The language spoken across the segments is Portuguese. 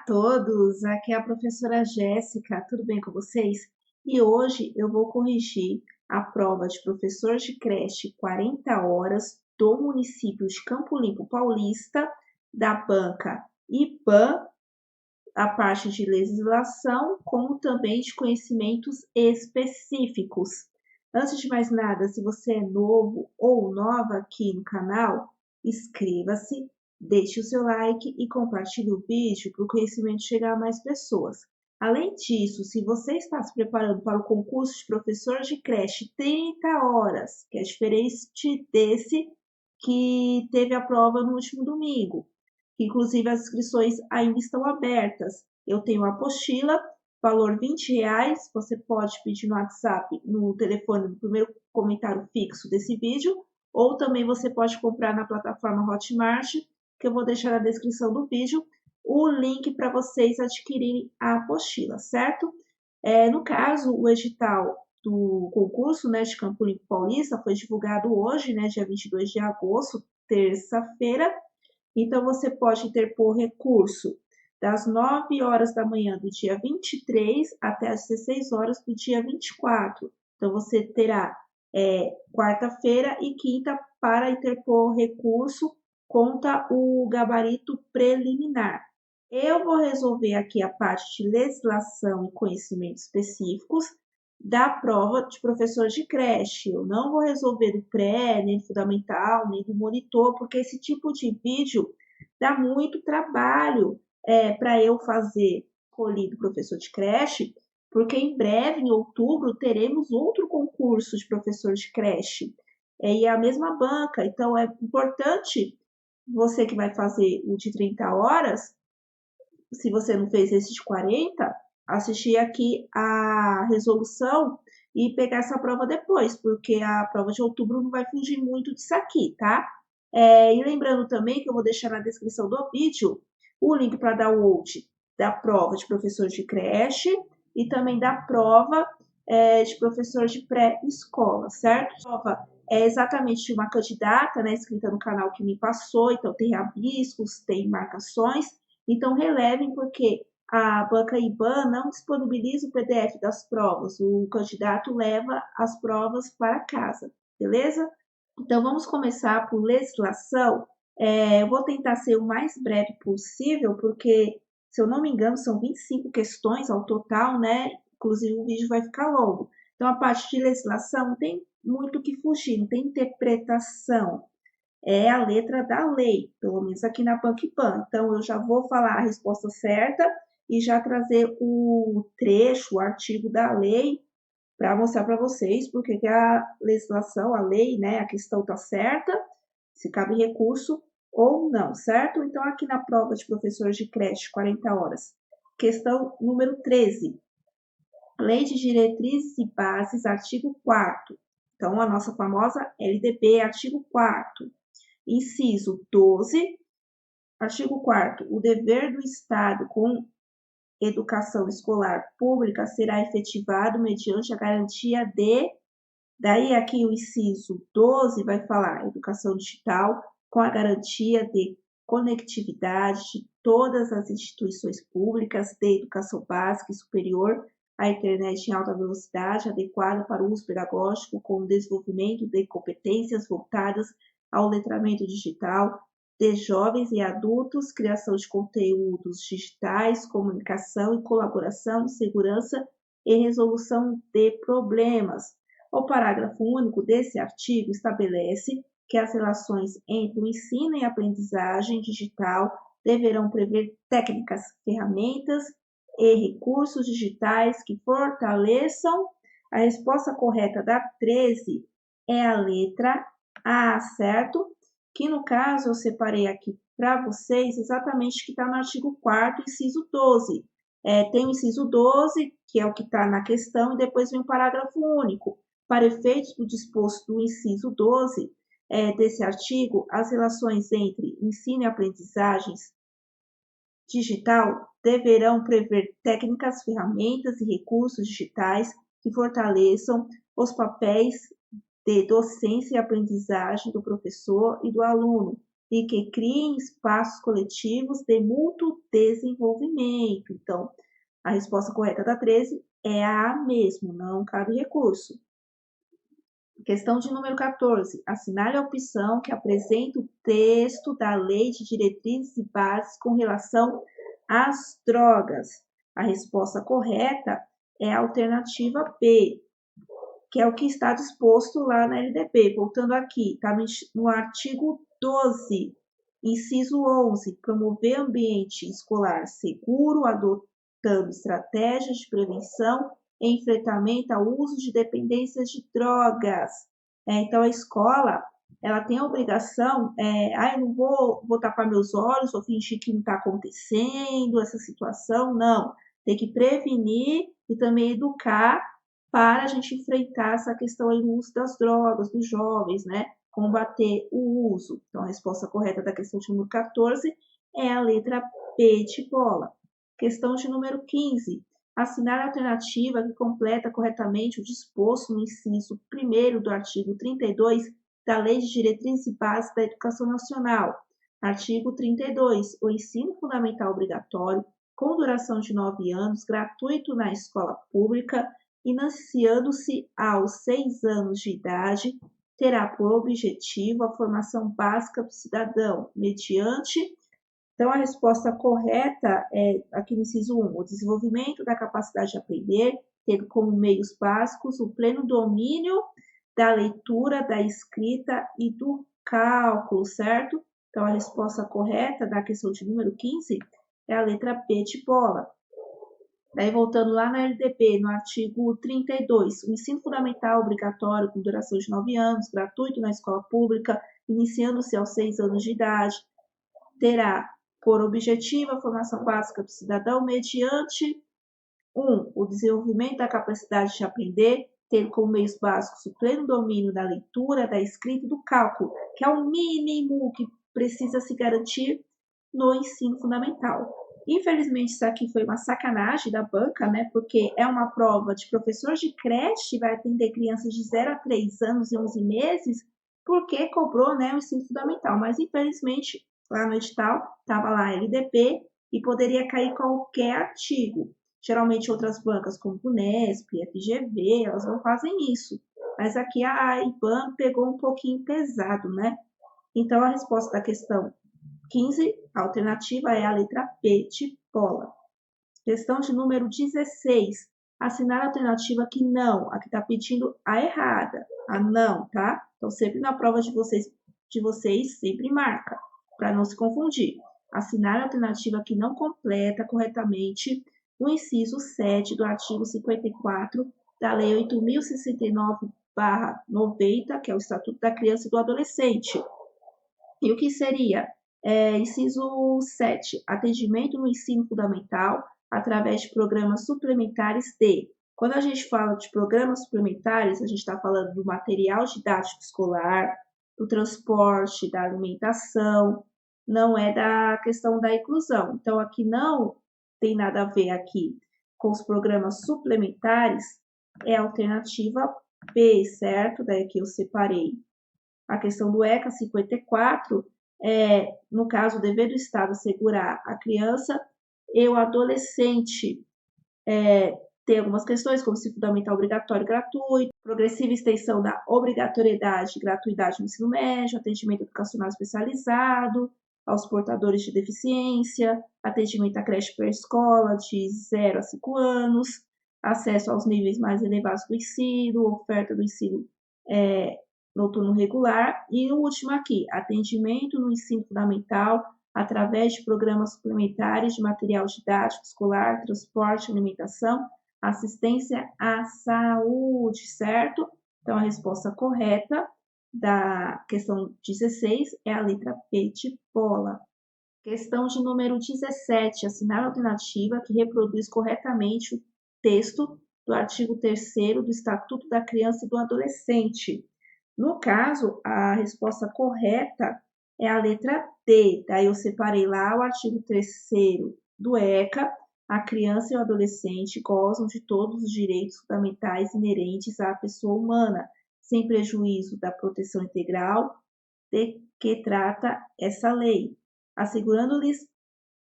todos, aqui é a professora Jéssica, tudo bem com vocês? E hoje eu vou corrigir a prova de professor de creche 40 horas do município de Campo Limpo Paulista, da banca IPAM, a parte de legislação, como também de conhecimentos específicos. Antes de mais nada, se você é novo ou nova aqui no canal, inscreva-se, deixe o seu like e compartilhe o vídeo para o conhecimento chegar a mais pessoas. Além disso, se você está se preparando para o concurso de professor de creche 30 horas, que é diferente desse que teve a prova no último domingo, inclusive as inscrições ainda estão abertas. Eu tenho a apostila, valor R$ 20, você pode pedir no WhatsApp, no telefone do primeiro comentário fixo desse vídeo, ou também você pode comprar na plataforma Hotmart, que eu vou deixar na descrição do vídeo, o link para vocês adquirirem a apostila, certo? No caso, o edital do concurso, né, de Campo Limpo Paulista foi divulgado hoje, né, dia 22 de agosto, terça-feira. Então, você pode interpor recurso das 9 horas da manhã do dia 23 até as 16 horas do dia 24. Então, você terá quarta-feira e quinta para interpor recurso contra o gabarito preliminar. Eu vou resolver aqui a parte de legislação e conhecimentos específicos da prova de professor de creche. Eu não vou resolver do pré, nem do fundamental, nem do monitor, porque esse tipo de vídeo dá muito trabalho para eu fazer do professor de creche, porque em breve, em outubro, teremos outro concurso de professor de creche. E é a mesma banca, então é importante você que vai fazer o de 30 horas, se você não fez esse de 40, assistir aqui a resolução e pegar essa prova depois, porque a prova de outubro não vai fugir muito disso aqui, tá? E lembrando também que eu vou deixar na descrição do vídeo o link para download da prova de professor de creche e também da prova de professor de pré-escola, certo? A prova é exatamente de uma candidata, né, inscrita no canal que me passou, então tem rabiscos, tem marcações, então relevem porque a banca IBAN não disponibiliza o PDF das provas, o candidato leva as provas para casa, beleza? Então vamos começar por legislação. Eu vou tentar ser o mais breve possível, porque, se eu não me engano, são 25 questões ao total, né? Inclusive o vídeo vai ficar longo. Então a parte de legislação não tem muito o que fugir, não tem interpretação. É a letra da lei, pelo menos aqui na PANC-PAN. Então, eu já vou falar a resposta certa e já trazer o trecho, o artigo da lei para mostrar para vocês porque que a legislação, a lei, né, a questão está certa, se cabe recurso ou não, certo? Então, aqui na prova de professores de creche, 40 horas, questão número 13. Lei de Diretrizes e Bases, artigo 4º. Então, a nossa famosa LDB, artigo 4º. Inciso 12, artigo 4º, o dever do Estado com educação escolar pública será efetivado mediante a garantia de... Daí aqui o inciso 12 vai falar educação digital com a garantia de conectividade de todas as instituições públicas de educação básica e superior à internet em alta velocidade, adequada para o uso pedagógico, com o desenvolvimento de competências voltadas ao letramento digital de jovens e adultos, criação de conteúdos digitais, comunicação e colaboração, segurança e resolução de problemas. O parágrafo único desse artigo estabelece que as relações entre o ensino e a aprendizagem digital deverão prever técnicas, ferramentas e recursos digitais que fortaleçam. A resposta correta da 13 é a letra A, certo? Que no caso eu separei aqui para vocês exatamente o que está no artigo 4º, inciso 12. Tem o inciso 12, que é o que está na questão, e depois vem o parágrafo único. Para efeitos do disposto do inciso 12 desse artigo, as relações entre ensino e aprendizagens digital deverão prever técnicas, ferramentas e recursos digitais que fortaleçam os papéis de docência e aprendizagem do professor e do aluno, e que criem espaços coletivos de mútuo desenvolvimento. Então, a resposta correta da 13 é a A mesmo, não cabe recurso. Questão de número 14. Assinale a opção que apresenta o texto da Lei de Diretrizes e Bases com relação às drogas. A resposta correta é a alternativa B, que é o que está disposto lá na LDB. Voltando aqui, está no artigo 12, inciso 11, promover ambiente escolar seguro, adotando estratégias de prevenção e enfrentamento ao uso de dependências de drogas. Então, a escola, ela tem a obrigação, eu não vou tapar meus olhos ou fingir que não está acontecendo essa situação, não. Tem que prevenir e também educar para a gente enfrentar essa questão aí do uso das drogas, dos jovens, né? Combater o uso. Então, a resposta correta da questão de número 14 é a letra B de bola. Questão de número 15. Assinar a alternativa que completa corretamente o disposto no inciso 1º do artigo 32 da Lei de Diretrizes e Bases da Educação Nacional. Artigo 32. O ensino fundamental obrigatório, com duração de 9 anos, gratuito na escola pública, iniciando-se aos 6 anos de idade, terá por objetivo a formação básica do cidadão, mediante. Então, a resposta correta é aqui no inciso 1, o desenvolvimento da capacidade de aprender, tendo como meios básicos o pleno domínio da leitura, da escrita e do cálculo, certo? Então, a resposta correta da questão de número 15 é a letra B de bola. Daí, voltando lá na LDB, no artigo 32, o ensino fundamental obrigatório com duração de 9 anos, gratuito na escola pública, iniciando-se aos 6 anos de idade, terá por objetivo a formação básica do cidadão mediante 1. O desenvolvimento da capacidade de aprender, tendo como meios básicos o pleno domínio da leitura, da escrita e do cálculo, que é o mínimo que precisa se garantir no ensino fundamental. Infelizmente, isso aqui foi uma sacanagem da banca, né? Porque é uma prova de professor de creche, vai atender crianças de 0 a 3 anos e 11 meses, porque cobrou, né, o ensino fundamental. Mas, infelizmente, lá no edital, estava lá LDB e poderia cair qualquer artigo. Geralmente, outras bancas, como o Unesp, FGV, elas não fazem isso. Mas aqui a IBAN pegou um pouquinho pesado, né? Então, a resposta da questão 15, a alternativa é a letra B de bola. Questão de número 16. Assinar a alternativa que não. Aqui está pedindo a errada. A não, tá? Então, sempre na prova de vocês sempre marca, para não se confundir. Assinar a alternativa que não completa corretamente o inciso 7 do artigo 54 da Lei 8.069/90, que é o Estatuto da Criança e do Adolescente. E o que seria? Inciso 7, atendimento no ensino fundamental através de programas suplementares de. Quando a gente fala de programas suplementares, a gente está falando do material didático escolar, do transporte, da alimentação, não é da questão da inclusão. Então, aqui não tem nada a ver aqui com os programas suplementares, é a alternativa B, certo? Daí aqui eu separei a questão do ECA 54, no caso, o dever do Estado assegurar a criança e o adolescente. Tem algumas questões, como se fundamental obrigatório e gratuito, progressiva extensão da obrigatoriedade e gratuidade no ensino médio, atendimento educacional especializado aos portadores de deficiência, atendimento à creche pré-escola de 0 a 5 anos, acesso aos níveis mais elevados do ensino, oferta do ensino noturno regular. E o último aqui, atendimento no ensino fundamental através de programas suplementares de material didático escolar, transporte, alimentação, assistência à saúde, certo? Então, a resposta correta da questão 16 é a letra P de bola. Questão de número 17, assinar a alternativa que reproduz corretamente o texto do artigo 3º do Estatuto da Criança e do Adolescente. No caso, a resposta correta é a letra D. Daí eu separei lá o artigo 3º do ECA. A criança e o adolescente gozam de todos os direitos fundamentais inerentes à pessoa humana, sem prejuízo da proteção integral de que trata essa lei, assegurando-lhes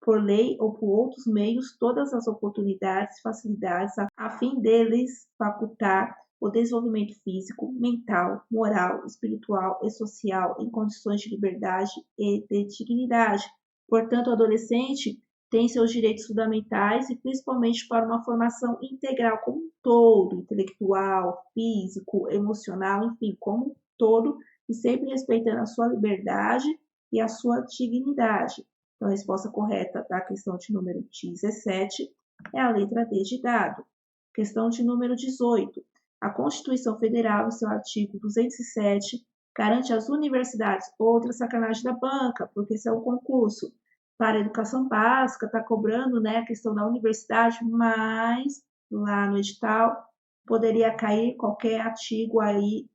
por lei ou por outros meios todas as oportunidades e facilidades a fim deles facultar o desenvolvimento físico, mental, moral, espiritual e social em condições de liberdade e de dignidade. Portanto, o adolescente tem seus direitos fundamentais e principalmente para uma formação integral como um todo, intelectual, físico, emocional, enfim, como um todo, e sempre respeitando a sua liberdade e a sua dignidade. Então, a resposta correta da questão de número 17 é a letra D de dado. Questão de número 18. A Constituição Federal, em seu artigo 207, garante às universidades outra sacanagem da banca, porque esse é um concurso para a educação básica, está cobrando, né, a questão da universidade, mas lá no edital poderia cair qualquer artigo aí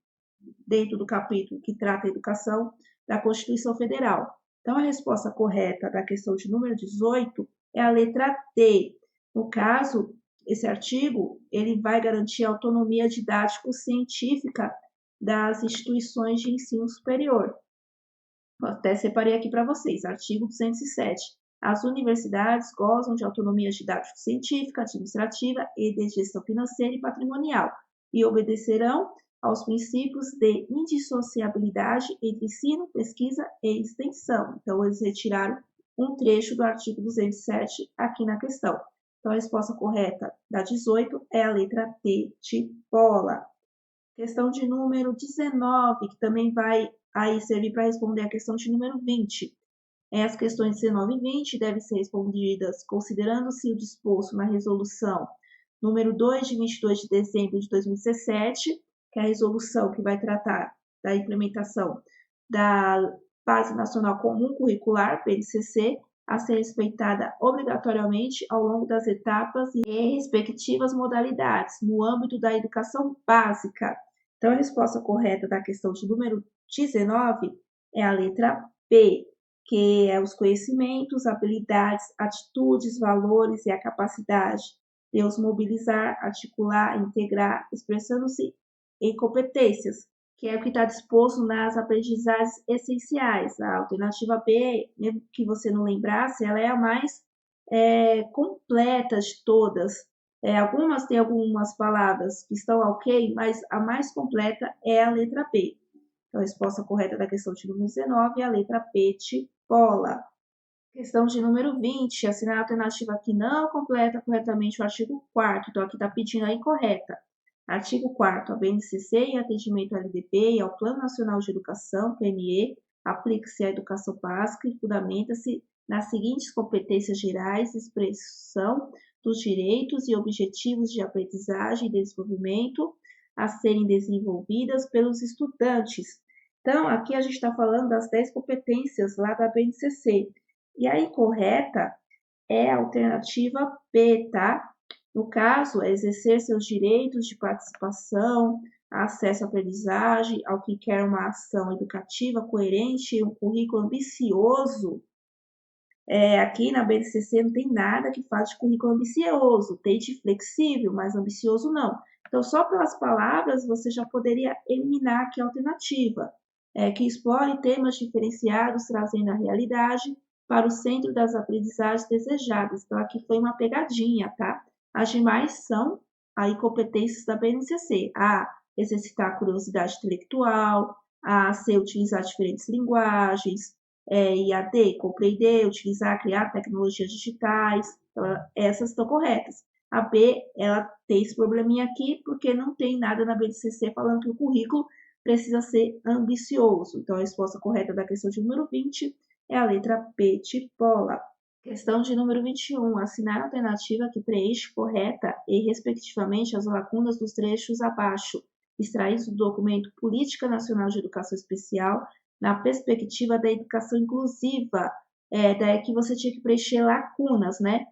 dentro do capítulo que trata a educação da Constituição Federal. Então, a resposta correta da questão de número 18 é a letra D. No caso, esse artigo ele vai garantir a autonomia didático-científica das instituições de ensino superior. Até separei aqui para vocês, artigo 207. As universidades gozam de autonomia didático-científica, administrativa e de gestão financeira e patrimonial e obedecerão aos princípios de indissociabilidade entre ensino, pesquisa e extensão. Então, eles retiraram um trecho do artigo 207 aqui na questão. Então, a resposta correta da 18 é a letra T de bola. Questão de número 19, que também vai aí servir para responder a questão de número 20. As questões 19 e 20 devem ser respondidas considerando-se o disposto na resolução número 2 de 22 de dezembro de 2017, que é a resolução que vai tratar da implementação da Base Nacional Comum Curricular, BNCC, a ser respeitada obrigatoriamente ao longo das etapas e respectivas modalidades no âmbito da educação básica. Então, a resposta correta da questão de número 19 é a letra B, que é os conhecimentos, habilidades, atitudes, valores e a capacidade de os mobilizar, articular, integrar, expressando-se em competências, que é o que está disposto nas aprendizagens essenciais. A alternativa B, mesmo que você não lembrasse, ela é a mais completa de todas. Algumas têm algumas palavras que estão ok, mas a mais completa é a letra B. Então, a resposta correta da questão de número 19 é a letra P de bola. Questão de número 20, assinar a alternativa que não completa corretamente o artigo 4º. Então, aqui está pedindo a incorreta. Artigo 4º, a BNCC, em atendimento ao LDB e ao Plano Nacional de Educação, PNE, aplica-se à educação básica e fundamenta-se nas seguintes competências gerais de expressão dos direitos e objetivos de aprendizagem e desenvolvimento a serem desenvolvidas pelos estudantes. Então, aqui a gente está falando das 10 competências lá da BNCC. E a incorreta é a alternativa B, tá? No caso, é exercer seus direitos de participação, acesso à aprendizagem, ao que quer uma ação educativa coerente e um currículo ambicioso. Aqui na BNCC não tem nada que fale de currículo ambicioso, tem de flexível, mas ambicioso não. Então, só pelas palavras, você já poderia eliminar aqui a alternativa, que explore temas diferenciados, trazendo a realidade para o centro das aprendizagens desejadas. Então, aqui foi uma pegadinha, tá? As demais são aí competências da BNCC. A, exercitar a curiosidade intelectual, a, C, utilizar diferentes linguagens, e a D, compreender, utilizar, criar tecnologias digitais. Então, essas estão corretas. A B, ela tem esse probleminha aqui porque não tem nada na BNCC falando que o currículo precisa ser ambicioso. Então, a resposta correta da questão de número 20 é a letra P de bola. Questão de número 21. Assinar a alternativa que preenche correta e, respectivamente, as lacunas dos trechos abaixo, extraídos do documento Política Nacional de Educação Especial, na perspectiva da educação inclusiva. Daí que você tinha que preencher lacunas, né?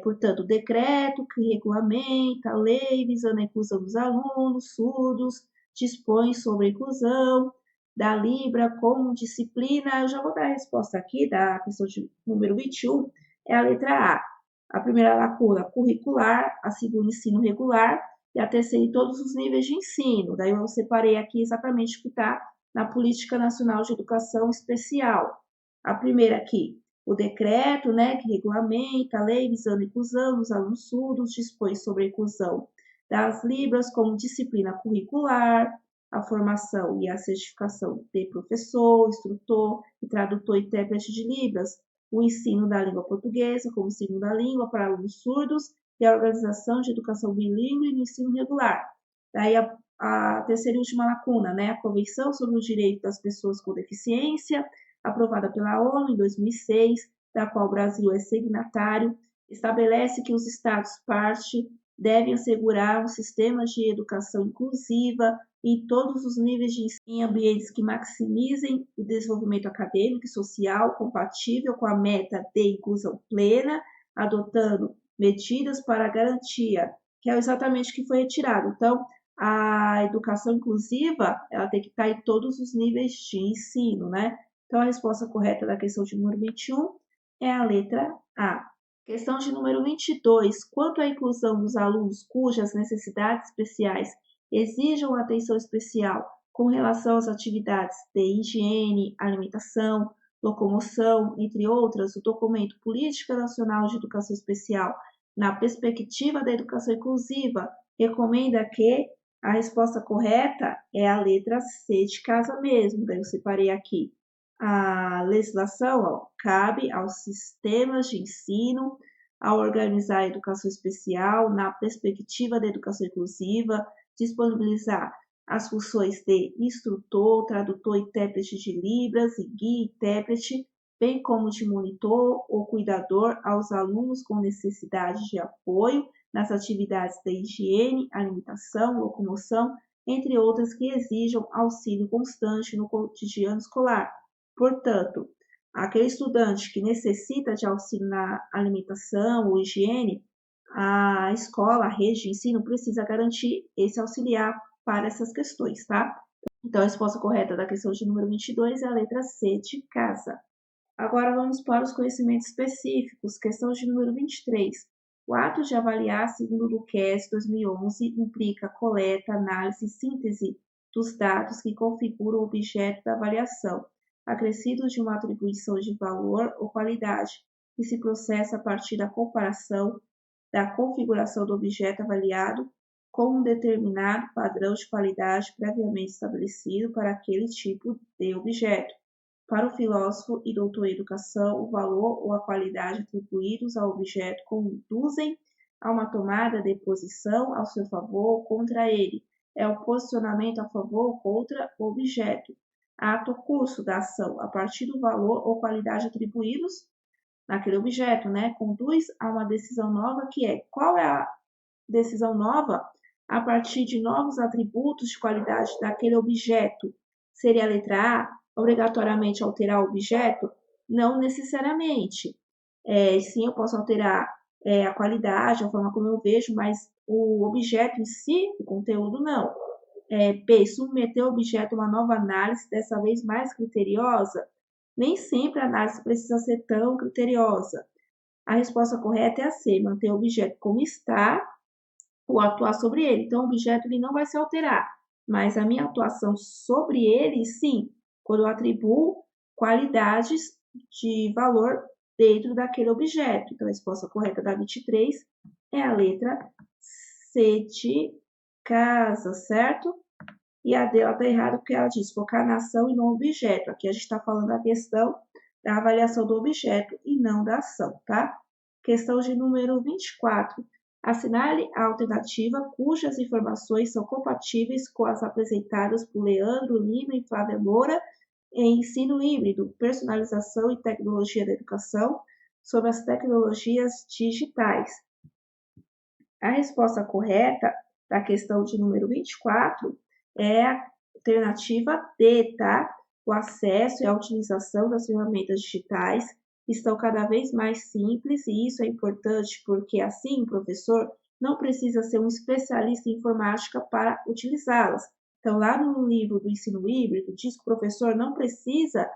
Portanto, decreto que regulamenta a lei visando a inclusão dos alunos surdos, dispõe sobre a inclusão da Libra como disciplina. Eu já vou dar a resposta aqui da questão de número 21, é a letra A. A primeira lacuna, curricular, a segunda, ensino regular, e a terceira, em todos os níveis de ensino. Daí eu separei aqui exatamente o que está na Política Nacional de Educação Especial. A primeira aqui, o decreto, né, que regulamenta a lei visando a inclusão dos alunos surdos, dispõe sobre a inclusão das Libras como disciplina curricular, a formação e a certificação de professor, instrutor e tradutor e intérprete de Libras, o ensino da língua portuguesa como segunda língua para alunos surdos e a organização de educação bilíngue no ensino regular. Daí a terceira e última lacuna, né? A Convenção sobre o Direito das Pessoas com Deficiência, aprovada pela ONU em 2006, da qual o Brasil é signatário, estabelece que os Estados-parte devem assegurar um sistema de educação inclusiva em todos os níveis de ensino, em ambientes que maximizem o desenvolvimento acadêmico e social compatível com a meta de inclusão plena, adotando medidas para a garantia, que é exatamente o que foi retirado. Então, a educação inclusiva, ela tem que estar em todos os níveis de ensino, né? Então, a resposta correta da questão de número 21 é a letra A. Questão de número 22. Quanto à inclusão dos alunos cujas necessidades especiais exijam atenção especial com relação às atividades de higiene, alimentação, locomoção, entre outras, o documento Política Nacional de Educação Especial, na perspectiva da educação inclusiva, recomenda que a resposta correta é a letra C de casa mesmo. Daí eu separei aqui. A legislação, ó, cabe aos sistemas de ensino a organizar a educação especial na perspectiva da educação inclusiva, disponibilizar as funções de instrutor, tradutor e intérprete de Libras e guia e intérprete, bem como de monitor ou cuidador aos alunos com necessidade de apoio nas atividades de higiene, alimentação, locomoção, entre outras que exijam auxílio constante no cotidiano escolar. Portanto, aquele estudante que necessita de auxílio na alimentação ou higiene, a escola, a rede de ensino precisa garantir esse auxiliar para essas questões, tá? Então, a resposta correta da questão de número 22 é a letra C de casa. Agora vamos para os conhecimentos específicos. Questão de número 23. O ato de avaliar, segundo o Luquezzi 2011, implica coleta, análise e síntese dos dados que configuram o objeto da avaliação, acrescidos de uma atribuição de valor ou qualidade, que se processa a partir da comparação da configuração do objeto avaliado com um determinado padrão de qualidade previamente estabelecido para aquele tipo de objeto. Para o filósofo e doutor em educação, o valor ou a qualidade atribuídos ao objeto conduzem a uma tomada de posição ao seu favor ou contra ele. É o posicionamento a favor ou contra o objeto. Ato ou curso da ação, a partir do valor ou qualidade atribuídos naquele objeto, né? Conduz a uma decisão nova que é, qual é a decisão nova? A partir de novos atributos de qualidade daquele objeto. Seria a letra A, obrigatoriamente alterar o objeto? Não necessariamente. Sim, eu posso alterar a qualidade, a forma como eu vejo, mas o objeto em si, o conteúdo, não. B, submeter o objeto a uma nova análise, dessa vez mais criteriosa? Nem sempre a análise precisa ser tão criteriosa. A resposta correta é a C, manter o objeto como está ou atuar sobre ele. Então, o objeto ele não vai se alterar, mas a minha atuação sobre ele, sim, quando eu atribuo qualidades de valor dentro daquele objeto. Então, a resposta correta da 23 é a letra C de casa, certo? E a dela está errada porque ela diz focar na ação e não no objeto. Aqui a gente está falando da questão da avaliação do objeto e não da ação, tá? Questão de número 24. Assinale a alternativa cujas informações são compatíveis com as apresentadas por Leandro Lima e Flávia Moura em ensino híbrido, personalização e tecnologia da educação sobre as tecnologias digitais. A resposta correta da questão de número 24 é a alternativa D, tá? O acesso e a utilização das ferramentas digitais estão cada vez mais simples e isso é importante porque assim o professor não precisa ser um especialista em informática para utilizá-las. Então, lá no livro do ensino híbrido, diz que o professor não precisa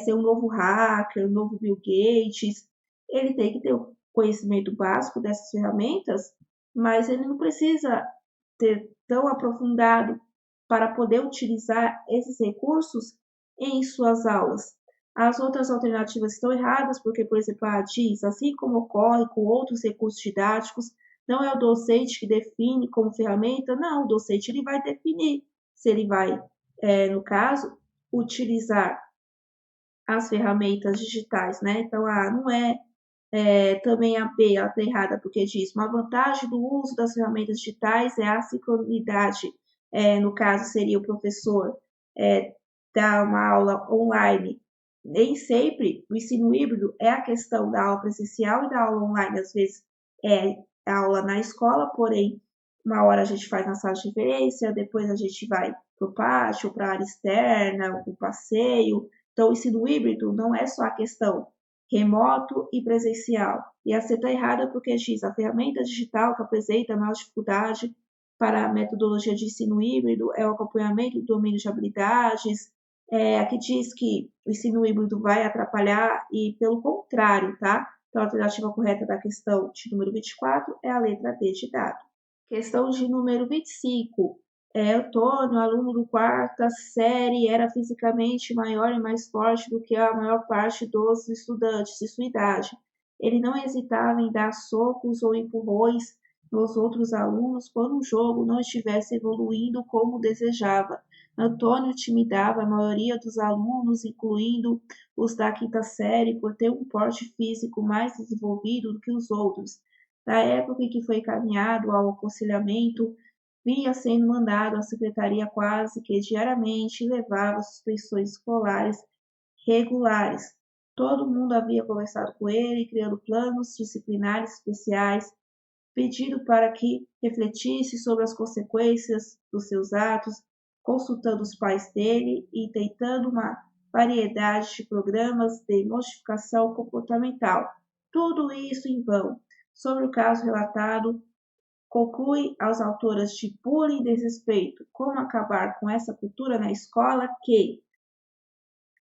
ser um novo hacker, um novo Bill Gates, ele tem que ter o conhecimento básico dessas ferramentas, mas ele não precisa ter tão aprofundado para poder utilizar esses recursos em suas aulas. As outras alternativas estão erradas, porque, por exemplo, diz, assim como ocorre com outros recursos didáticos, não é o docente que define como ferramenta, não, o docente ele vai definir se ele vai, no caso, utilizar as ferramentas digitais, né? Então, não é, também a B, ela está errada, porque diz, uma vantagem do uso das ferramentas digitais é a sincronidade, no caso seria o professor dar uma aula online. Nem sempre o ensino híbrido é a questão da aula presencial e da aula online, às vezes é a aula na escola, porém, uma hora a gente faz na sala de referência, depois a gente vai para o pátio, para a área externa, para o passeio. Então, o ensino híbrido não é só a questão remoto e presencial. E a C está errada porque diz a ferramenta digital que apresenta maior dificuldade para a metodologia de ensino híbrido é o acompanhamento do domínio de habilidades. Aqui diz que o ensino híbrido vai atrapalhar e pelo contrário, tá? Então, a alternativa correta da questão de número 24 é a letra D de dado. Questão de número 25. Antônio, aluno do quarta série, era fisicamente maior e mais forte do que a maior parte dos estudantes de sua idade. Ele não hesitava em dar socos ou empurrões nos outros alunos quando o jogo não estivesse evoluindo como desejava. Antônio intimidava a maioria dos alunos, incluindo os da quinta série, por ter um porte físico mais desenvolvido do que os outros. Na época em que foi encaminhado ao aconselhamento, vinha sendo mandado à secretaria quase que diariamente e levava suspensões escolares regulares. Todo mundo havia conversado com ele, criando planos disciplinares especiais, pedindo para que refletisse sobre as consequências dos seus atos, consultando os pais dele e tentando uma variedade de programas de modificação comportamental. Tudo isso em vão. Sobre o caso relatado, conclui as autoras de Bullying e Desrespeito, Como Acabar com essa Cultura na Escola, que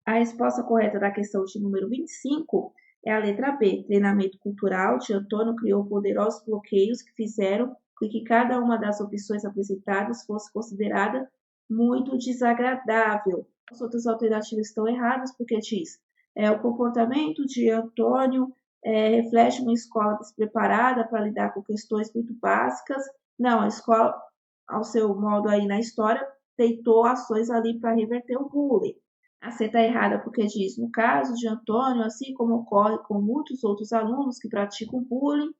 a resposta correta da questão de número 25 é a letra B. Treinamento cultural de Antônio criou poderosos bloqueios que fizeram com que cada uma das opções apresentadas fosse considerada muito desagradável. As outras alternativas estão erradas porque diz o comportamento de Antônio reflete uma escola despreparada para lidar com questões muito básicas. Não, a escola, ao seu modo aí na história, tentou ações ali para reverter o bullying. A C está errada porque diz, no caso de Antônio, assim como ocorre com muitos outros alunos que praticam bullying,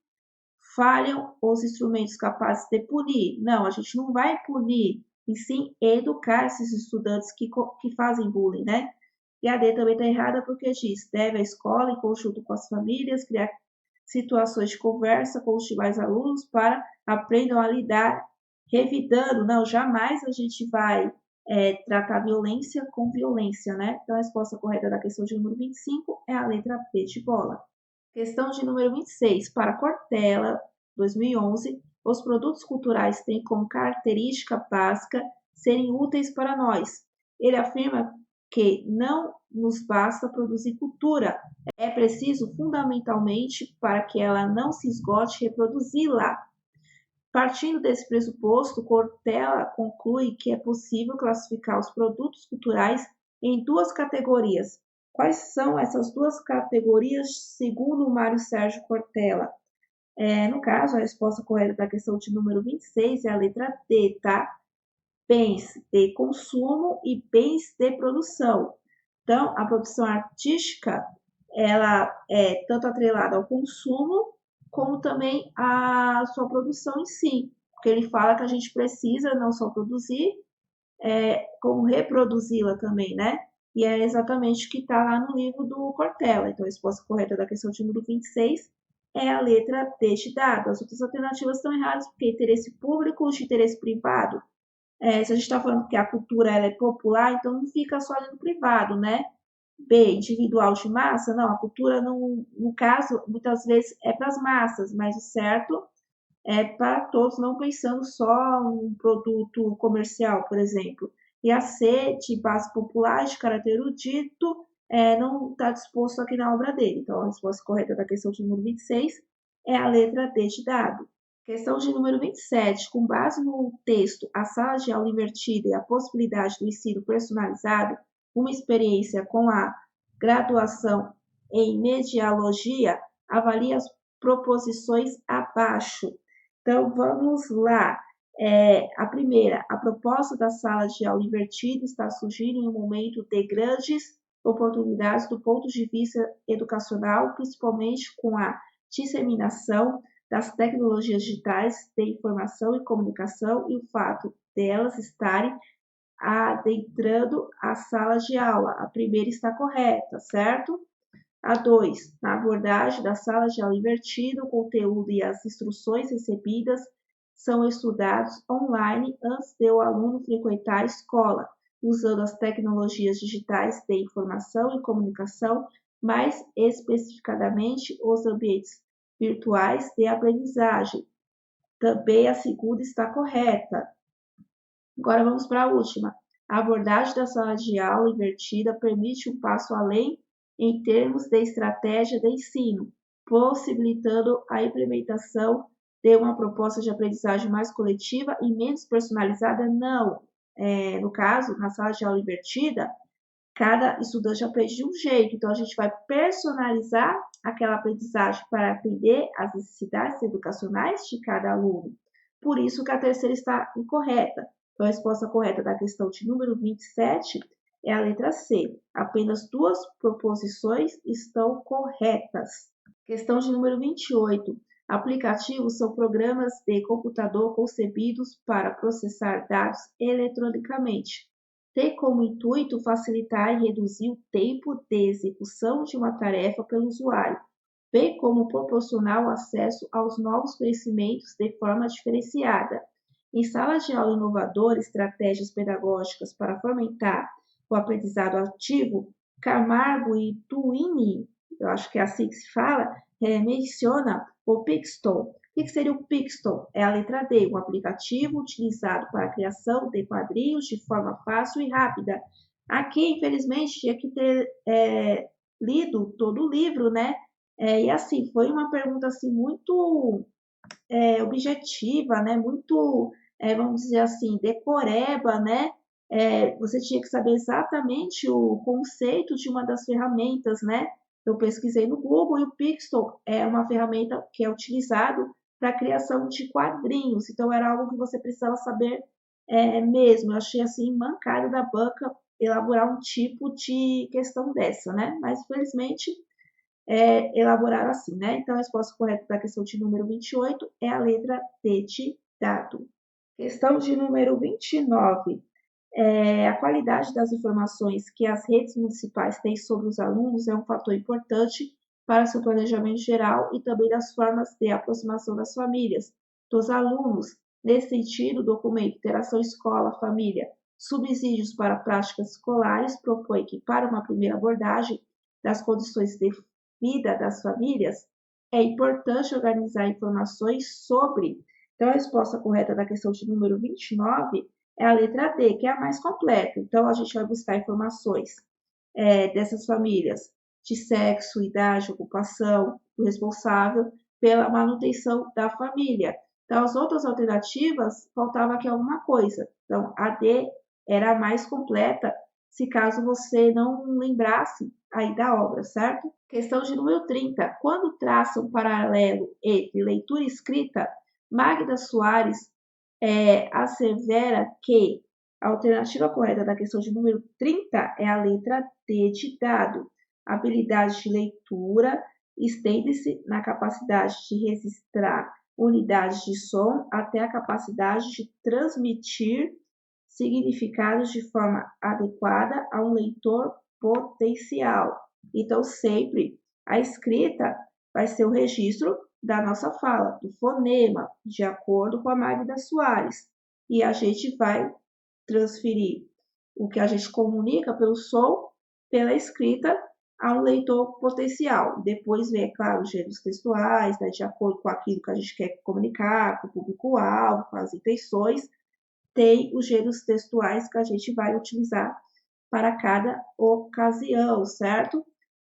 falham os instrumentos capazes de punir. Não, a gente não vai punir, e sim educar esses estudantes que fazem bullying, né? E a D também está errada porque diz, deve a escola, em conjunto com as famílias, criar situações de conversa com os demais alunos para aprendam a lidar revidando. Não, jamais a gente vai tratar violência com violência, né? Então, a resposta correta da questão de número 25 é a letra P de bola. Questão de número 26. Para Cortella, 2011, os produtos culturais têm como característica básica serem úteis para nós. Ele afirma que não nos basta produzir cultura, é preciso, fundamentalmente, para que ela não se esgote, reproduzi-la. Partindo desse pressuposto, Cortella conclui que é possível classificar os produtos culturais em duas categorias. Quais são essas duas categorias, segundo Mário Sérgio Cortella? No caso, a resposta correta da questão de número 26 é a letra D, tá? Bens de consumo e bens de produção. Então, a produção artística, ela é tanto atrelada ao consumo, como também à sua produção em si. Porque ele fala que a gente precisa não só produzir, como reproduzi-la também, né? E é exatamente o que está lá no livro do Cortella. Então, a resposta correta da questão de número 26 é a letra D de dado. As outras alternativas estão erradas, porque interesse público ou de interesse privado. Se a gente está falando que a cultura ela é popular, então não fica só ali no privado, né? B, individual de massa, não, a cultura, não, no caso, muitas vezes é para as massas, mas o certo é para todos, não pensando só um produto comercial, por exemplo. E a C, de base popular, de caráter erudito, não está disposto aqui na obra dele. Então, a resposta correta da questão de número 26 é a letra D de dado. Questão de número 27. Com base no texto A Sala de Aula Invertida e a Possibilidade do Ensino Personalizado, uma experiência com a graduação em Mediologia, avalie as proposições abaixo. Então, vamos lá. A primeira, a proposta da sala de aula invertida está surgindo em um momento de grandes oportunidades do ponto de vista educacional, principalmente com a disseminação das tecnologias digitais de informação e comunicação e o fato delas estarem adentrando a sala de aula. A primeira está correta, certo? A 2. Na abordagem da sala de aula invertida, o conteúdo e as instruções recebidas são estudados online antes de o aluno frequentar a escola, usando as tecnologias digitais de informação e comunicação, mais especificadamente os ambientes virtuais de aprendizagem. Também a segunda está correta. Agora vamos para a última. A abordagem da sala de aula invertida permite um passo além em termos de estratégia de ensino, possibilitando a implementação de uma proposta de aprendizagem mais coletiva e menos personalizada? Não. No caso, na sala de aula invertida, cada estudante aprende de um jeito, então a gente vai personalizar aquela aprendizagem para atender às necessidades educacionais de cada aluno. Por isso que a terceira está incorreta. Então, a resposta correta da questão de número 27 é a letra C. Apenas duas proposições estão corretas. Questão de número 28. Aplicativos são programas de computador concebidos para processar dados eletronicamente. Tem como intuito facilitar e reduzir o tempo de execução de uma tarefa pelo usuário, bem como proporcionar o acesso aos novos conhecimentos de forma diferenciada. Em sala de aula inovadora, estratégias pedagógicas para fomentar o aprendizado ativo, Camargo e Twine, eu acho que é assim que se fala, menciona o Pixton. O que seria o Pixton? É a letra D, um aplicativo utilizado para a criação de quadrinhos de forma fácil e rápida. Aqui, infelizmente, tinha que ter lido todo o livro, né? E assim, foi uma pergunta assim, muito objetiva, né? Muito, vamos dizer assim, decoreba, né? Você tinha que saber exatamente o conceito de uma das ferramentas, né? Eu pesquisei no Google e o Pixel é uma ferramenta que é utilizado para a criação de quadrinhos. Então, era algo que você precisava saber mesmo. Eu achei assim, mancada da banca elaborar um tipo de questão dessa, né? Mas, infelizmente, elaboraram assim, né? Então, a resposta correta da questão de número 28 é a letra D de dado. Questão de número 29. A qualidade das informações que as redes municipais têm sobre os alunos é um fator importante para seu planejamento geral e também das formas de aproximação das famílias, dos alunos. Nesse sentido, o documento Interação Escola-Família, Subsídios para Práticas Escolares propõe que, para uma primeira abordagem das condições de vida das famílias, é importante organizar informações sobre. Então, a resposta correta da questão de número 29 é a letra D, que é a mais completa. Então, a gente vai buscar informações dessas famílias de sexo, idade, ocupação, o responsável pela manutenção da família. Então, as outras alternativas, faltava aqui alguma coisa. Então, a D era a mais completa, se caso você não lembrasse aí da obra, certo? Questão de número 30. Quando traça um paralelo entre leitura e escrita, Magda Soares assevera que a alternativa correta da questão de número 30 é a letra D de dado. A habilidade de leitura estende-se na capacidade de registrar unidades de som até a capacidade de transmitir significados de forma adequada a um leitor potencial. Então, sempre a escrita vai ser o registro da nossa fala, do fonema, de acordo com a Magda Soares. E a gente vai transferir o que a gente comunica pelo som, pela escrita, a um leitor potencial. Depois vem, é claro, os gêneros textuais, né, de acordo com aquilo que a gente quer comunicar, com o público-alvo, com as intenções. Tem os gêneros textuais que a gente vai utilizar para cada ocasião, certo?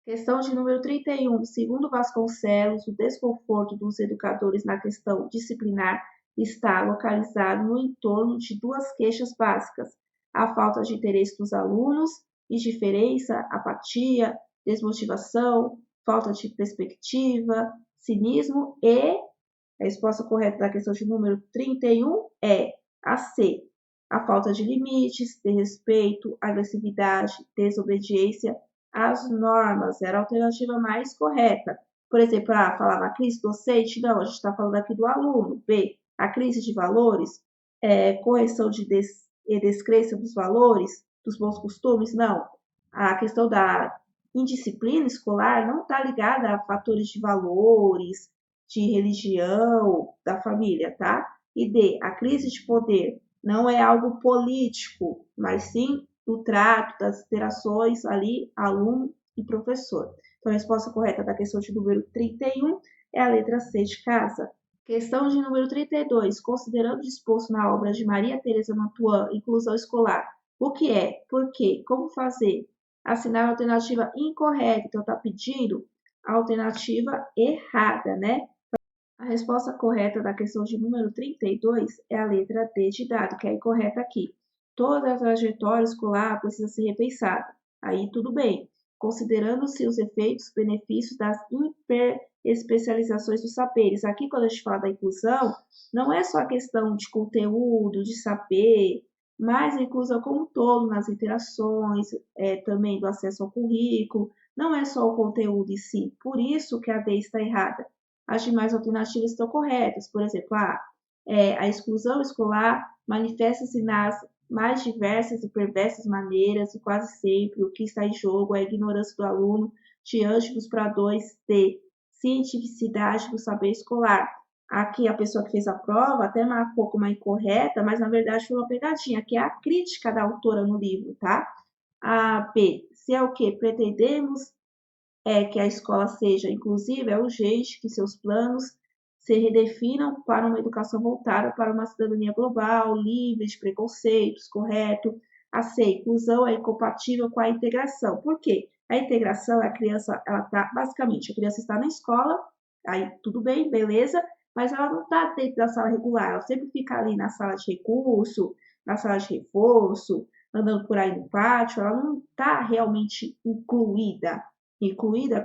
Questão de número 31. Segundo Vasconcelos, o desconforto dos educadores na questão disciplinar está localizado no entorno de duas queixas básicas: a falta de interesse dos alunos, indiferença, apatia, desmotivação, falta de perspectiva, cinismo e a resposta correta da questão de número 31 é a C. A falta de limites, desrespeito, agressividade, desobediência às normas. Era a alternativa mais correta. Por exemplo, A, falava a crise docente? Não, a gente está falando aqui do aluno. B, a crise de valores? Correção de descrença dos valores, dos bons costumes? Não. A questão da indisciplina escolar não está ligada a fatores de valores, de religião, da família, tá? E D, a crise de poder não é algo político, mas sim do trato, das interações ali, aluno e professor. Então, a resposta correta da questão de número 31 é a letra C de casa. Questão de número 32. Considerando o disposto na obra de Maria Tereza Mantuan, Inclusão Escolar, o que é, por quê, como fazer? Assinar a alternativa incorreta. Então, está pedindo a alternativa errada, né? A resposta correta da questão de número 32 é a letra D de dado, que é incorreta aqui. Toda a trajetória escolar precisa ser repensada. Aí tudo bem, considerando-se os efeitos, benefícios das hiperespecializações dos saberes. Aqui, quando a gente fala da inclusão, não é só a questão de conteúdo, de saber, mas a inclusão como um todo, nas interações, também do acesso ao currículo, não é só o conteúdo em si. Por isso que a D está errada. As demais alternativas estão corretas. Por exemplo, a exclusão escolar manifesta-se nas mais diversas e perversas maneiras e quase sempre o que está em jogo é a ignorância do aluno diante dos padrões de cientificidade do saber escolar. Aqui a pessoa que fez a prova até marcou como incorreta, mas na verdade foi uma pegadinha, que é a crítica da autora no livro, tá? A B, se é o que pretendemos que a escola seja inclusiva, é urgente que seus planos se redefinam para uma educação voltada para uma cidadania global, livre de preconceitos, correto. A C, inclusão é incompatível com a integração. Por quê? A integração, a criança, ela tá, basicamente, a criança está na escola, aí tudo bem, beleza, mas ela não está dentro da sala regular, ela sempre fica ali na sala de recurso, na sala de reforço, andando por aí no pátio, ela não está realmente incluída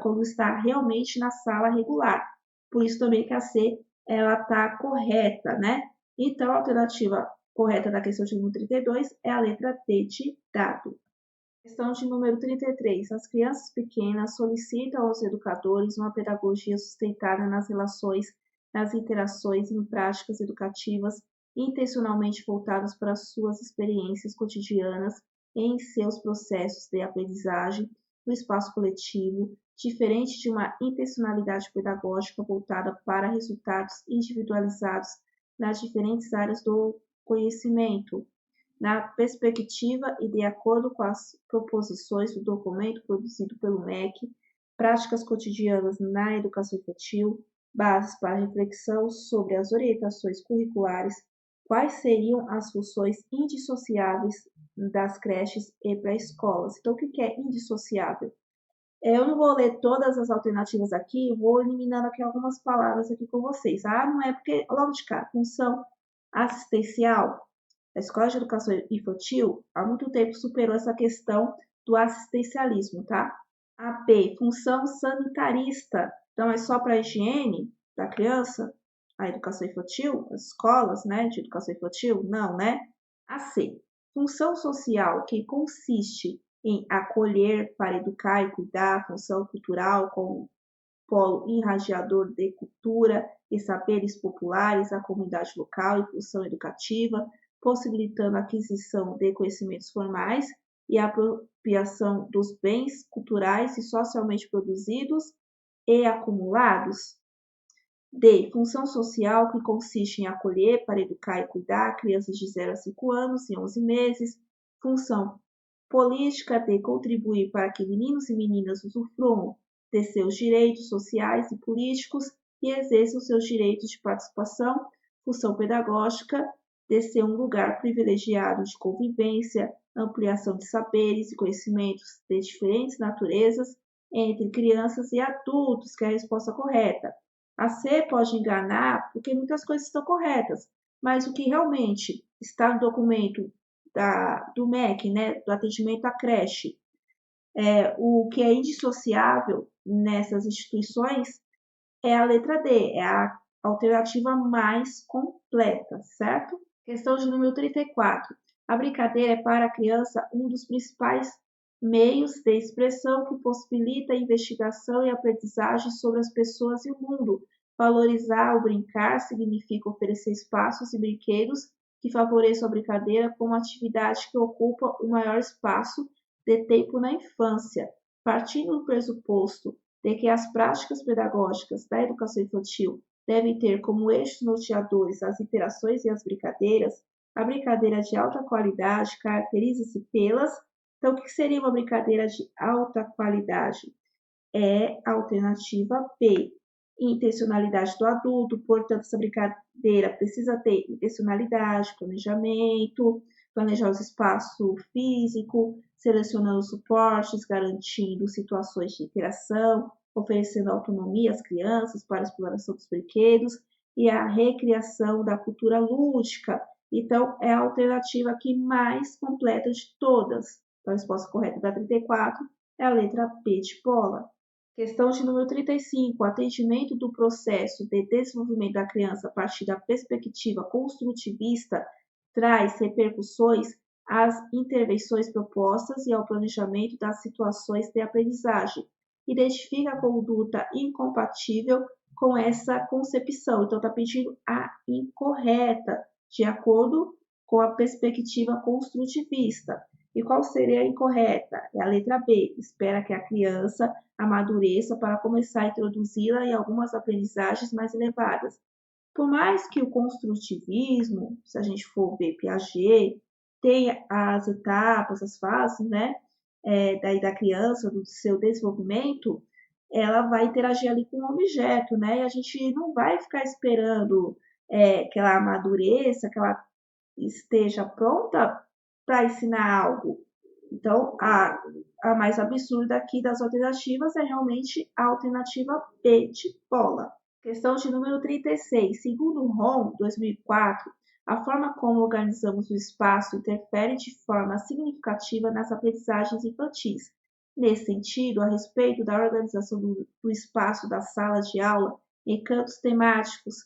quando está realmente na sala regular. Por isso também que a C ela está correta, né? Então, a alternativa correta da questão de número 32 é a letra D de dado. Questão de número 33. As crianças pequenas solicitam aos educadores uma pedagogia sustentada nas relações, nas interações e em práticas educativas intencionalmente voltadas para suas experiências cotidianas em seus processos de aprendizagem no espaço coletivo, diferente de uma intencionalidade pedagógica voltada para resultados individualizados nas diferentes áreas do conhecimento, na perspectiva e de acordo com as proposições do documento produzido pelo MEC, práticas cotidianas na educação infantil, bases para reflexão sobre as orientações curriculares, quais seriam as funções indissociáveis das creches e pré-escolas. Então, o que é indissociável? Eu não vou ler todas as alternativas aqui, vou eliminando aqui algumas palavras aqui com vocês. Não é porque, logo de cá, função assistencial. A Escola de Educação Infantil há muito tempo superou essa questão do assistencialismo, tá? A B, função sanitarista. Então, é só para a higiene da criança, a educação infantil, as escolas, né, de educação infantil? Não, né? A C, função social, que consiste em acolher para educar e cuidar, função cultural como polo irradiador de cultura e saberes populares à comunidade local e função educativa, possibilitando a aquisição de conhecimentos formais e a apropriação dos bens culturais e socialmente produzidos e acumulados. D. Função social, que consiste em acolher para educar e cuidar crianças de 0 a 5 anos e 11 meses. Função política, de contribuir para que meninos e meninas usufruam de seus direitos sociais e políticos e exerçam seus direitos de participação. Função pedagógica, de ser um lugar privilegiado de convivência, ampliação de saberes e conhecimentos de diferentes naturezas entre crianças e adultos, que é a resposta correta. A C pode enganar, porque muitas coisas estão corretas, mas o que realmente está no documento do MEC, né, do atendimento à creche, o que é indissociável nessas instituições é a letra D, é a alternativa mais completa, certo? Questão de número 34. A brincadeira é para a criança um dos principais meios de expressão que possibilita a investigação e aprendizagem sobre as pessoas e o mundo. Valorizar o brincar significa oferecer espaços e brinquedos que favoreçam a brincadeira como atividade que ocupa o maior espaço de tempo na infância. Partindo do pressuposto de que as práticas pedagógicas da educação infantil devem ter como eixos norteadores as interações e as brincadeiras, a brincadeira de alta qualidade caracteriza-se pelas. Então, o que seria uma brincadeira de alta qualidade? É a alternativa B. Intencionalidade do adulto, portanto, essa brincadeira precisa ter intencionalidade, planejamento, planejar os espaços físico, selecionando suportes, garantindo situações de interação, oferecendo autonomia às crianças para a exploração dos brinquedos e a recriação da cultura lúdica. Então, é a alternativa aqui mais completa de todas. Então, a resposta correta da 34 é a letra B de bola. Questão de número 35. O atendimento do processo de desenvolvimento da criança a partir da perspectiva construtivista traz repercussões às intervenções propostas e ao planejamento das situações de aprendizagem. Identifica a conduta incompatível com essa concepção. Então, está pedindo a incorreta, de acordo com a perspectiva construtivista. E qual seria a incorreta? É a letra B. Espera que a criança amadureça para começar a introduzi-la em algumas aprendizagens mais elevadas. Por mais que o construtivismo, se a gente for ver Piaget, tenha as etapas, as fases, né, daí da criança, do seu desenvolvimento, ela vai interagir ali com o objeto, né, e a gente não vai ficar esperando que ela amadureça, que ela esteja pronta para ensinar algo. Então, a mais absurda aqui das alternativas é realmente a alternativa B de bola. Questão de número 36. Segundo o ROM 2004, a forma como organizamos o espaço interfere de forma significativa nas aprendizagens infantis. Nesse sentido, a respeito da organização do espaço da sala de aula em cantos temáticos,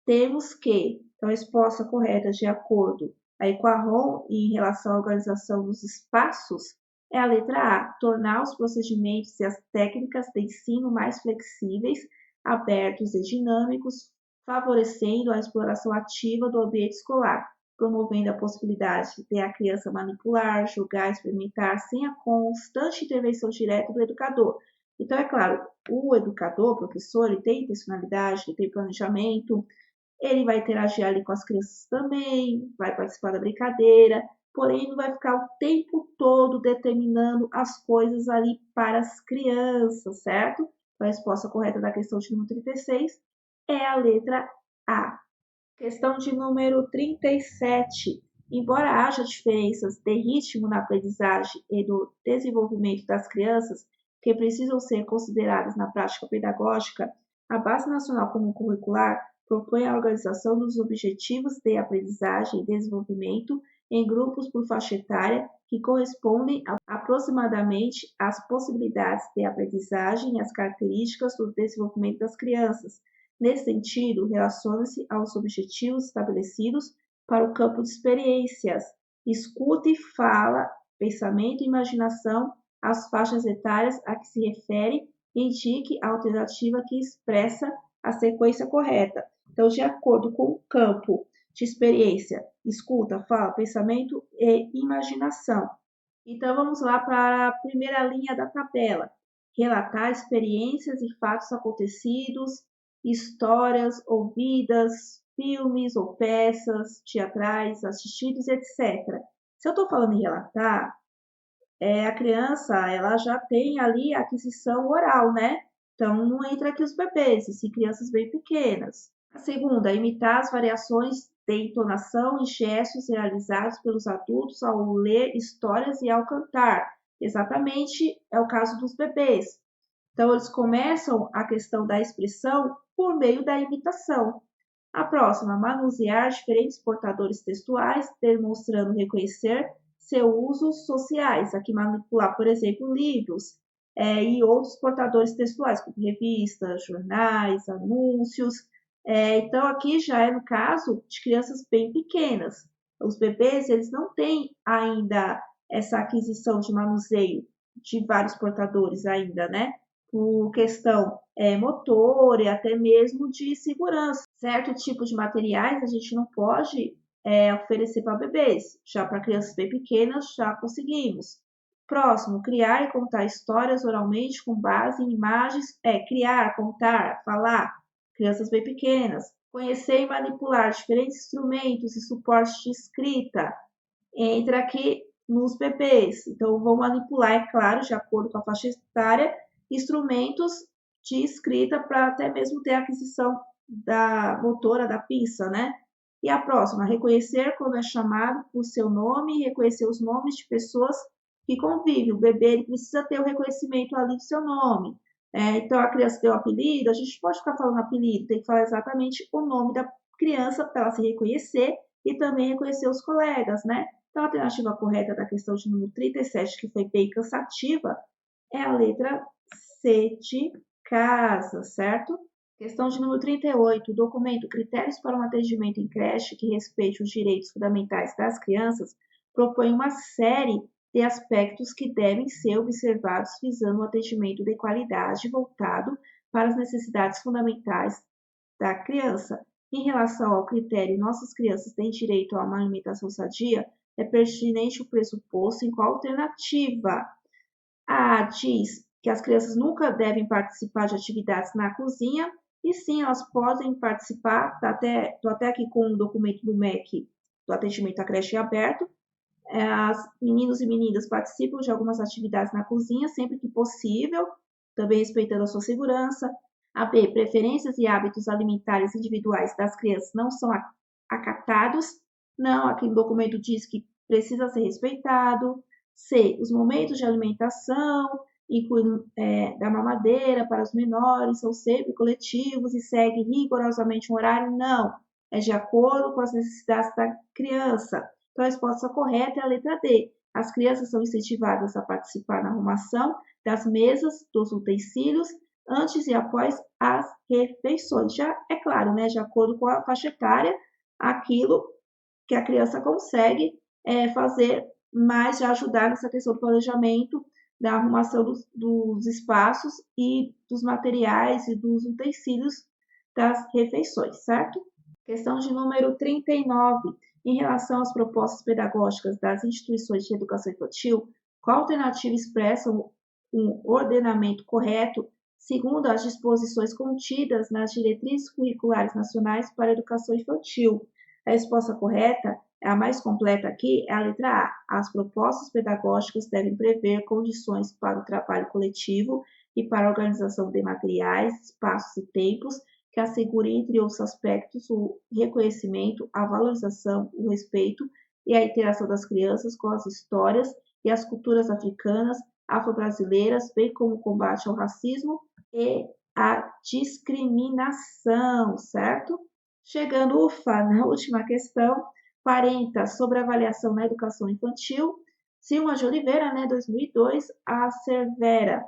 temos que, então, a resposta correta de acordo aí com a ROM em relação à organização dos espaços é a letra A, tornar os procedimentos e as técnicas de ensino mais flexíveis, abertos e dinâmicos, favorecendo a exploração ativa do ambiente escolar, promovendo a possibilidade de a criança manipular, julgar, experimentar, sem a constante intervenção direta do educador. Então, é claro, o educador, o professor, ele tem intencionalidade, ele tem planejamento, ele vai interagir ali com as crianças também, vai participar da brincadeira, porém não vai ficar o tempo todo determinando as coisas ali para as crianças, certo? A resposta correta da questão de número 36 é a letra A. Questão de número 37. Embora haja diferenças de ritmo na aprendizagem e no desenvolvimento das crianças que precisam ser consideradas na prática pedagógica, a Base Nacional Comum Curricular propõe a organização dos objetivos de aprendizagem e desenvolvimento em grupos por faixa etária que correspondem aproximadamente às possibilidades de aprendizagem e às características do desenvolvimento das crianças. Nesse sentido, relaciona-se aos objetivos estabelecidos para o campo de experiências. Escuta e fala, pensamento e imaginação, as faixas etárias a que se refere, indique a alternativa que expressa a sequência correta. Então, de acordo com o campo de experiência, escuta, fala, pensamento e imaginação. Então, vamos lá para a primeira linha da tabela. Relatar experiências e fatos acontecidos, histórias ouvidas, filmes ou peças teatrais assistidos, etc. Se eu estou falando em relatar, a criança ela já tem ali a aquisição oral, né? Então, não entra aqui os bebês, e sim crianças bem pequenas. A segunda, imitar as variações de entonação e gestos realizados pelos adultos ao ler histórias e ao cantar. Exatamente é o caso dos bebês. Então, eles começam a questão da expressão por meio da imitação. A próxima, manusear diferentes portadores textuais, demonstrando reconhecer seus usos sociais. Aqui, manipular, por exemplo, livros e outros portadores textuais, como revistas, jornais, anúncios. Então, aqui já é no caso de crianças bem pequenas. Os bebês, eles não têm ainda essa aquisição de manuseio de vários portadores ainda, né? Por questão motor e até mesmo de segurança. Certo tipo de materiais a gente não pode oferecer para bebês, já para crianças bem pequenas já conseguimos. Próximo, criar e contar histórias oralmente com base em imagens, criar, contar, falar, crianças bem pequenas. Conhecer e manipular diferentes instrumentos e suportes de escrita, entra aqui nos bebês. Então, vou manipular, é claro, de acordo com a faixa etária, instrumentos de escrita para até mesmo ter a aquisição da motora, da pinça, né? E a próxima, reconhecer quando é chamado por seu nome e reconhecer os nomes de pessoas que convivem. O bebê ele precisa ter o reconhecimento ali do seu nome. Então, a criança deu apelido, a gente pode ficar falando apelido, tem que falar exatamente o nome da criança para ela se reconhecer e também reconhecer os colegas, né? Então, a alternativa correta da questão de número 37, que foi bem cansativa, é a letra C de casa, certo? Questão de número 38, documento Critérios para um atendimento em creche que respeite os direitos fundamentais das crianças, propõe uma série de aspectos que devem ser observados visando um atendimento de qualidade voltado para as necessidades fundamentais da criança. Em relação ao critério nossas crianças têm direito a uma alimentação sadia, é pertinente o pressuposto em qual alternativa? A diz que as crianças nunca devem participar de atividades na cozinha, e sim, elas podem participar, estou até aqui com um documento do MEC, do atendimento à creche aberto, as meninos e meninas participam de algumas atividades na cozinha sempre que possível, também respeitando a sua segurança. A B, preferências e hábitos alimentares individuais das crianças não são acatados. Não, aqui no documento diz que precisa ser respeitado. C, os momentos de alimentação, incluindo da mamadeira para os menores, são sempre coletivos e seguem rigorosamente um horário? Não, é de acordo com as necessidades da criança. Então, a resposta correta é a letra D. As crianças são incentivadas a participar na arrumação das mesas, dos utensílios, antes e após as refeições. Já é claro, né, de acordo com a faixa etária, aquilo que a criança consegue fazer, mas já ajudar nessa questão do planejamento, da arrumação dos espaços e dos materiais e dos utensílios das refeições, certo? Questão de número 39. Em relação às propostas pedagógicas das instituições de educação infantil, qual alternativa expressa um ordenamento correto segundo as disposições contidas nas diretrizes curriculares nacionais para a educação infantil? A resposta correta, a mais completa aqui, é a letra A. As propostas pedagógicas devem prever condições para o trabalho coletivo e para a organização de materiais, espaços e tempos que assegurem, entre outros aspectos, o reconhecimento, a valorização, o respeito e a interação das crianças com as histórias e as culturas africanas, afro-brasileiras, bem como o combate ao racismo e à discriminação, certo? Chegando, ufa, na última questão, 40, sobre avaliação na educação infantil, Silma de Oliveira, né, 2002, assevera.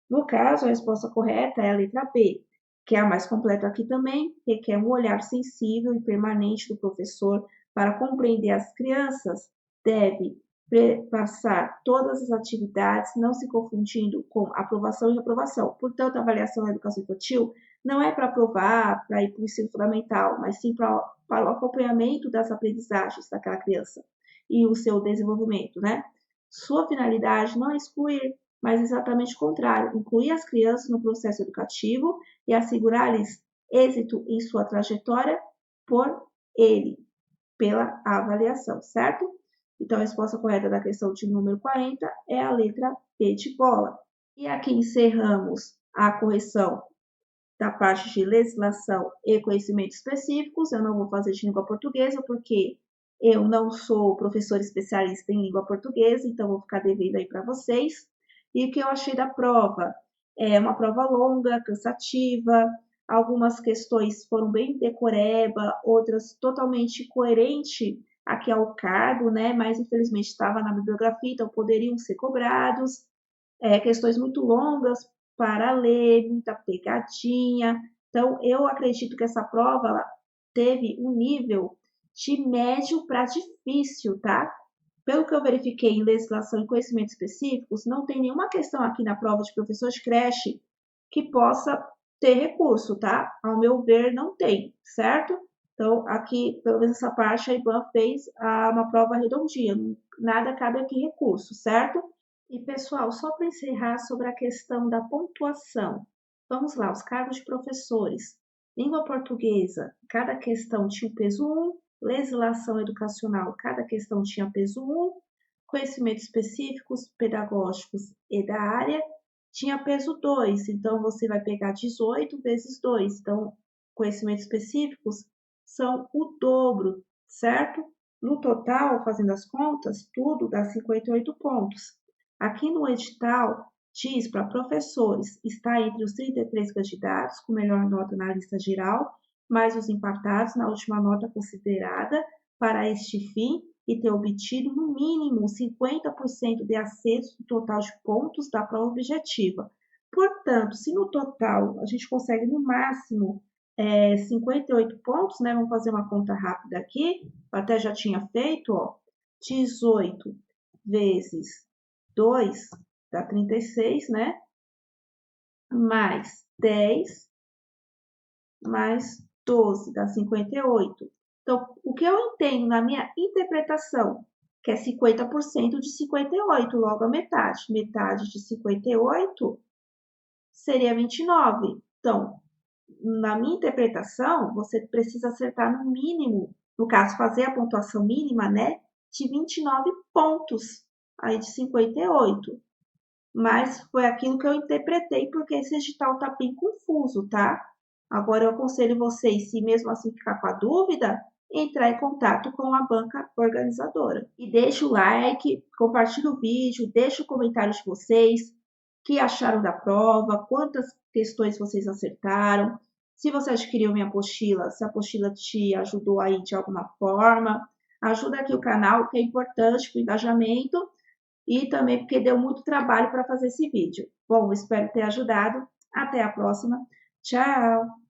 No caso, a resposta correta é a letra B, que é a mais completa aqui também, requer um olhar sensível e permanente do professor para compreender as crianças, deve passar todas as atividades, não se confundindo com aprovação e reprovação. Portanto, a avaliação na educação infantil não é para aprovar, para ir para o ensino fundamental, mas sim para o acompanhamento das aprendizagens daquela criança e o seu desenvolvimento, né? Sua finalidade não é excluir, mas exatamente o contrário, incluir as crianças no processo educativo e assegurar-lhes êxito em sua trajetória por ele, pela avaliação, certo? Então, a resposta correta da questão de número 40 é a letra B de bola. E aqui encerramos a correção da parte de legislação e conhecimentos específicos. Eu não vou fazer de língua portuguesa, porque eu não sou professor especialista em língua portuguesa, então vou ficar devendo aí para vocês. E o que eu achei da prova? É uma prova longa, cansativa, algumas questões foram bem decoreba, outras totalmente coerente aqui ao cargo, né? Mas infelizmente estava na bibliografia, então poderiam ser cobrados. Questões muito longas para ler, muita pegadinha. Então, eu acredito que essa prova ela teve um nível de médio para difícil, tá? Pelo que eu verifiquei em legislação e conhecimentos específicos, não tem nenhuma questão aqui na prova de professor de creche que possa ter recurso, tá? Ao meu ver, não tem, certo? Então, aqui, pelo menos essa parte, a IBAN fez uma prova redondinha, nada cabe aqui recurso, certo? E, pessoal, só para encerrar sobre a questão da pontuação. Vamos lá, os cargos de professores. Língua portuguesa, cada questão tinha o peso 1, legislação educacional, cada questão tinha peso 1, conhecimentos específicos, pedagógicos e da área, tinha peso 2, então você vai pegar 18 vezes 2, então conhecimentos específicos são o dobro, certo? No total, fazendo as contas, tudo dá 58 pontos. Aqui no edital, diz para professores, está entre os 33 candidatos com melhor nota na lista geral, mais os empatados na última nota considerada para este fim e ter obtido no mínimo 50% de acesso no total de pontos da prova objetiva. Portanto, se no total a gente consegue no máximo 58 pontos, né? Vamos fazer uma conta rápida aqui, eu até já tinha feito, ó, 18 vezes 2 dá 36, né? Mais 10 mais 12 dá 58. Então, o que eu entendo na minha interpretação, que é 50% de 58, logo a metade. Metade de 58 seria 29. Então, na minha interpretação, você precisa acertar no mínimo, no caso, fazer a pontuação mínima, né, de 29 pontos, aí de 58. Mas foi aquilo que eu interpretei, porque esse edital tá bem confuso, tá? Agora eu aconselho vocês, se mesmo assim ficar com a dúvida, entrar em contato com a banca organizadora. E deixa o like, compartilha o vídeo, deixa o comentário de vocês, o que acharam da prova, quantas questões vocês acertaram, se você adquiriu minha apostila, se a apostila te ajudou aí de alguma forma. Ajuda aqui o canal, que é importante para o engajamento e também porque deu muito trabalho para fazer esse vídeo. Bom, espero ter ajudado. Até a próxima. Tchau!